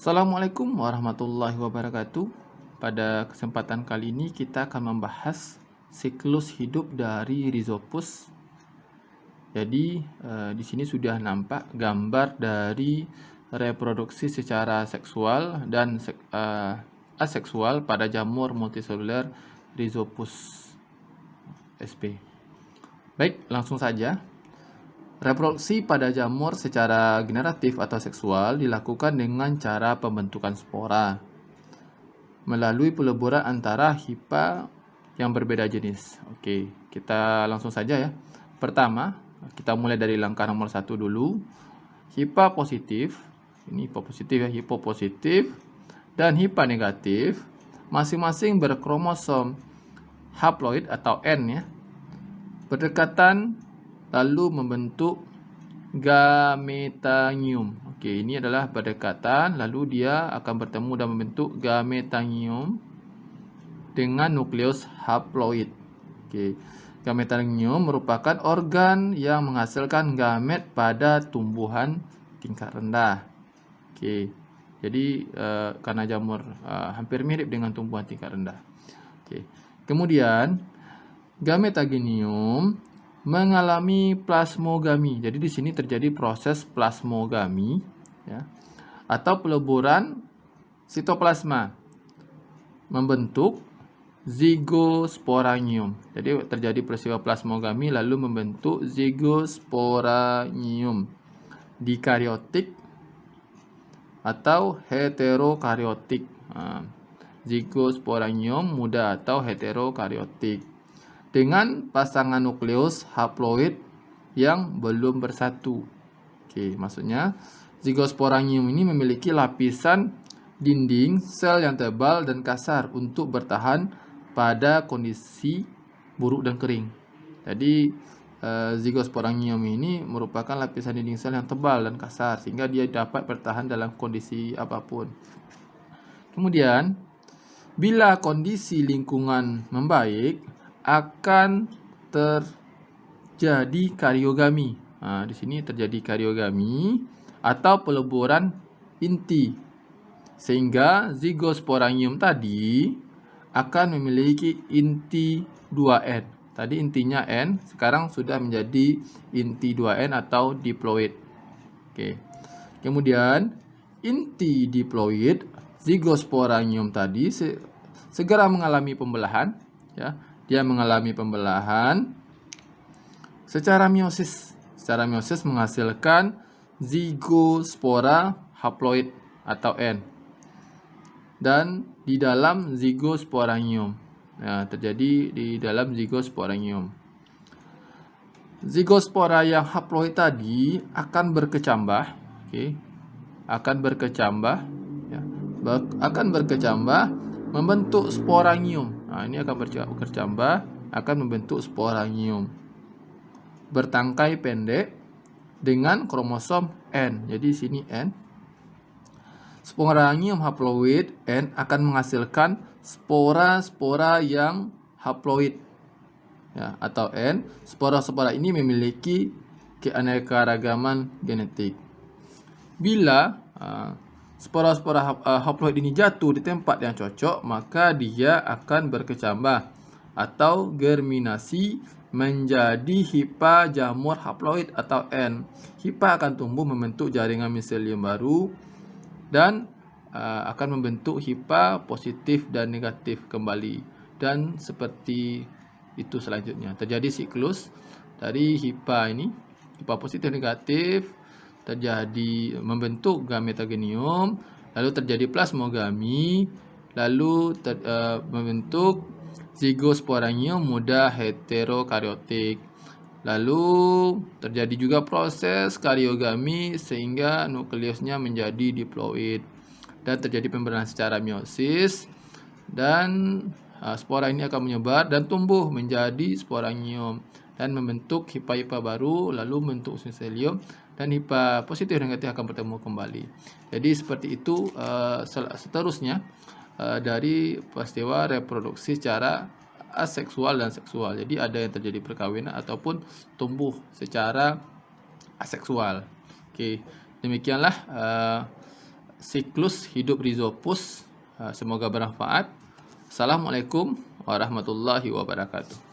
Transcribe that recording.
Assalamualaikum warahmatullahi wabarakatuh. Pada kesempatan kali ini kita akan membahas siklus hidup dari Rhizopus. Jadi di sini sudah nampak gambar dari reproduksi secara seksual dan aseksual pada jamur multiseluler Rhizopus sp. Baik, langsung saja. Reproduksi pada jamur secara generatif atau seksual dilakukan dengan cara pembentukan spora melalui peleburan antara hifa yang berbeda jenis. Oke, kita langsung saja ya. Pertama, kita mulai dari langkah nomor 1 dulu. Hifa positif, ini hifa positif ya, hifa positif dan hifa negatif masing-masing berkromosom haploid atau N ya, berdekatan lalu membentuk gametangium. Oke, ini adalah berdekatan, lalu dia akan bertemu dan membentuk gametangium dengan nukleus haploid. Oke, gametangium merupakan organ yang menghasilkan gamet pada tumbuhan tingkat rendah. Oke, jadi karena jamur hampir mirip dengan tumbuhan tingkat rendah. Oke, kemudian gametagenium mengalami plasmogami. Jadi di sini terjadi proses plasmogami ya, atau peleburan sitoplasma membentuk zigosporangium. Jadi terjadi peristiwa plasmogami lalu membentuk zigosporangium dikariotik atau heterokariotik. Zigosporangium muda atau heterokariotik dengan pasangan nukleus haploid yang belum bersatu. Oke, maksudnya zigosporangium ini memiliki lapisan dinding sel yang tebal dan kasar untuk bertahan pada kondisi buruk dan kering. Jadi zigosporangium ini merupakan lapisan dinding sel yang tebal dan kasar sehingga dia dapat bertahan dalam kondisi apapun. Kemudian, bila kondisi lingkungan membaik, akan terjadi kariogami. Di sini terjadi kariogami atau peleburan inti, sehingga zigosporangium tadi akan memiliki inti 2N. Tadi intinya N, sekarang sudah menjadi inti 2N atau diploid. Oke. Kemudian inti diploid zigosporangium tadi segera mengalami pembelahan ya. Dia mengalami pembelahan secara meiosis. Secara meiosis menghasilkan zigospora haploid atau N. Dan di dalam zigosporangium. Ya, terjadi di dalam zigosporangium. Zigospora yang haploid tadi akan berkecambah, akan berkecambah, ya, akan berkecambah membentuk sporangium. Ini akan berkecambah, akan membentuk sporangium bertangkai pendek dengan kromosom N. Jadi sini N. Sporangium haploid N akan menghasilkan spora-spora yang haploid ya, atau N. Spora-spora ini memiliki keanekaragaman genetik. Bila spora-spora haploid ini jatuh di tempat yang cocok, maka dia akan berkecambah atau germinasi menjadi hifa jamur haploid atau N. Hifa akan tumbuh membentuk jaringan miselium baru dan akan membentuk hifa positif dan negatif kembali. Dan seperti itu selanjutnya. Terjadi siklus dari hifa ini, hifa positif negatif, terjadi membentuk gametagenium, lalu terjadi plasmogami, lalu membentuk zigosporangium muda heterokariotik. Lalu terjadi juga proses kariogami sehingga nukleusnya menjadi diploid dan terjadi pemberahan secara meiosis dan spora ini akan menyebar dan tumbuh menjadi sporangium dan membentuk hifa-hifa baru, lalu membentuk miselium dan hifa positif dan negatif akan bertemu kembali. Jadi seperti itu seterusnya dari peristiwa reproduksi secara aseksual dan seksual. Jadi ada yang terjadi perkawinan ataupun tumbuh secara aseksual. Oke, demikianlah siklus hidup Rhizopus. Semoga bermanfaat. Assalamualaikum warahmatullahi wabarakatuh.